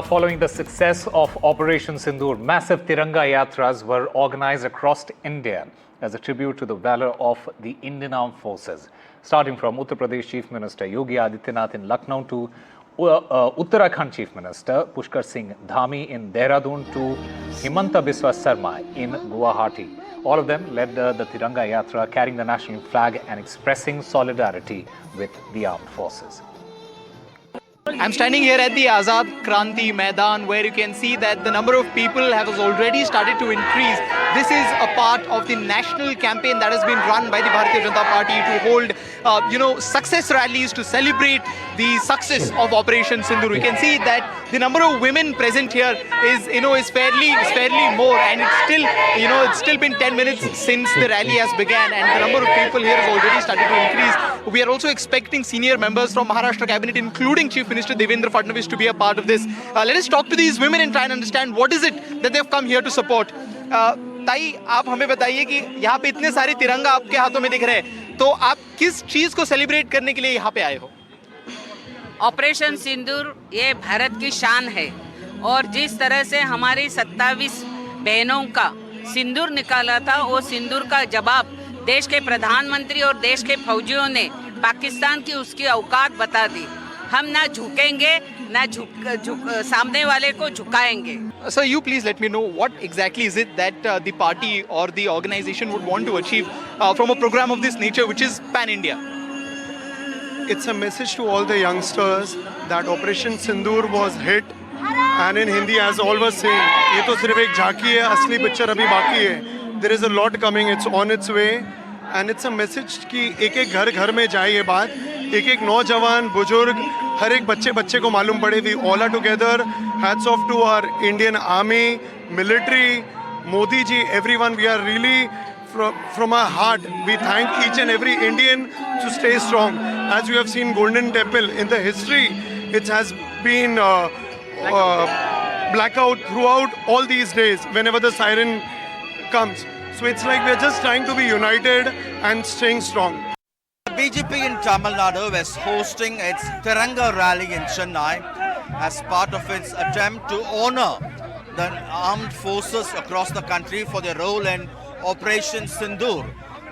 Following the success of Operation Sindoor, massive Tiranga Yatras were organized across India as a tribute to the valor of the Indian Armed Forces. Starting from Uttar Pradesh Chief Minister Yogi Adityanath in Lucknow to Uttarakhand Chief Minister Pushkar Singh Dhami in Dehradun to Himanta Biswa Sarma in Guwahati. All of them led the Tiranga Yatra carrying the national flag and expressing solidarity with the armed forces. I'm standing here at the Azad Kranti Maidan where you can see that the number of people has already started to increase. This is a part of the national campaign that has been run by the Bharatiya Janata Party to hold, success rallies to celebrate the success of Operation Sindoor. You can see that the number of women present here is fairly more, and it's still been 10 minutes since the rally has began, and the number of people here has already started to increase. We are also expecting senior members from Maharashtra cabinet, including Chief Minister Devendra Fadnavis, to be a part of this. Let us talk to these women and try and understand what is it that they've come here to support. ताई, आप हमें बताइए कि यहाँ पे इतने सारे तिरंगा आपके हाथों में दिख रहे हैं, तो आप किस चीज को सेलिब्रेट करने के लिए यहाँ पे आए हो? ऑपरेशन सिंदूर ये भारत की शान है, और जिस तरह से हमारी 27 बहनों का सिंदूर निकाला था, वो सिंदूर का जवाब देश के प्रधानमंत्री और देश के फौजियों ने पाकिस्तान की उसकी औकात बता दी. हम ना झुकेंगे, ना सामने वाले को झुकाएंगे. Sir, you please let me know what exactly is it that the party or the organization would want to achieve from a program of this nature, which is pan-India. It's a message to all the youngsters that Operation Sindoor was hit, and in Hindi, as all was saying, ये तो सिर्फ एक झांकी है, असली picture अभी बाकी है. There is a lot coming, it's on its way, and it's a message कि एक-एक घर में जाए ये बात, एक-एक नौजवान, बुजुर्ग, हर एक बच्चे को मालूम पड़े. We all are together. Hats off to our Indian Army, military, Modi ji, everyone. We are really from our heart. We thank each and every Indian to stay strong. As you have seen Golden Temple in the history, it has been blackout throughout all these days whenever the siren comes. So it's like we're just trying to be united and staying strong. BJP in Tamil Nadu is hosting its Tiranga rally in Chennai as part of its attempt to honor the armed forces across the country for their role in Operation Sindoor.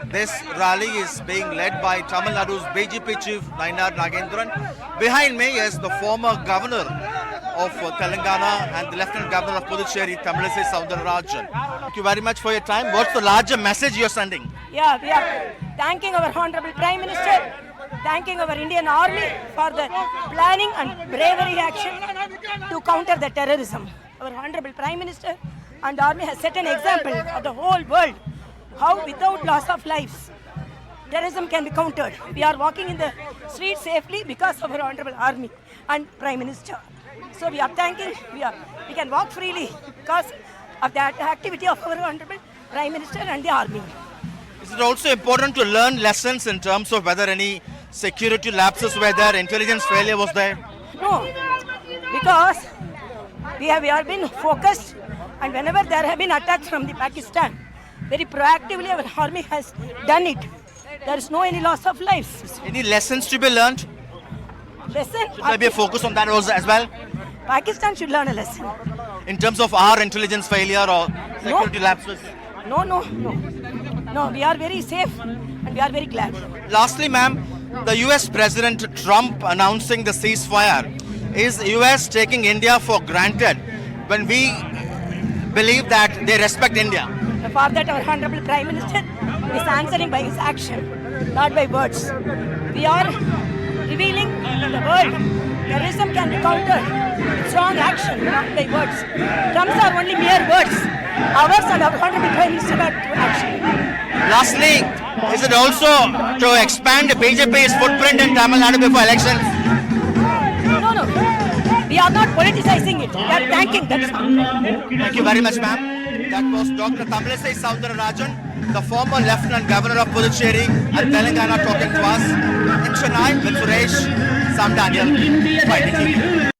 This rally is being led by Tamil Nadu's BJP chief Nayanar Nagendran. Behind me is the former governor of Telangana and the Lieutenant Governor of Puducherry, Tamilisai Soundararajan. Thank you very much for your time. What's the larger message you're sending? Yeah, we are thanking our Honorable Prime Minister, thanking our Indian Army for the planning and bravery action to counter the terrorism. Our Honorable Prime Minister and Army has set an example for the whole world how without loss of lives terrorism can be countered. We are walking in the streets safely because of our Honorable Army and Prime Minister. So we are thanking, we can walk freely because of the activity of our Honorable Prime Minister and the Army. Is it also important to learn lessons in terms of whether any security lapses were there, intelligence failure was there? No, because we have been focused, and whenever there have been attacks from the Pakistan, very proactively our army has done it. There is no any loss of lives. Any lessons to be learned? Lesson? Should there be a focus on that also as well? Pakistan should learn a lesson. In terms of our intelligence failure or security lapses? No, we are very safe and we are very glad. Lastly, ma'am, the US President Trump announcing the ceasefire. Is US taking India for granted when we believe that they respect India? For that, our Honorable Prime Minister is answering by his action, not by words. We are revealing to the world terrorism can be countered with strong action, not by words. Trump's are only mere words. Ours and our Honorable Prime Minister are to action. Lastly, is it also to expand BJP's footprint in Tamil Nadu before elections? No. We are not politicizing it. We are thanking that. Thank you very much, ma'am. That was Dr. Tamilisai Soundararajan, the former Lieutenant Governor of Puducherry and Telangana, talking to us in Chennai with Suresh Sam Daniel.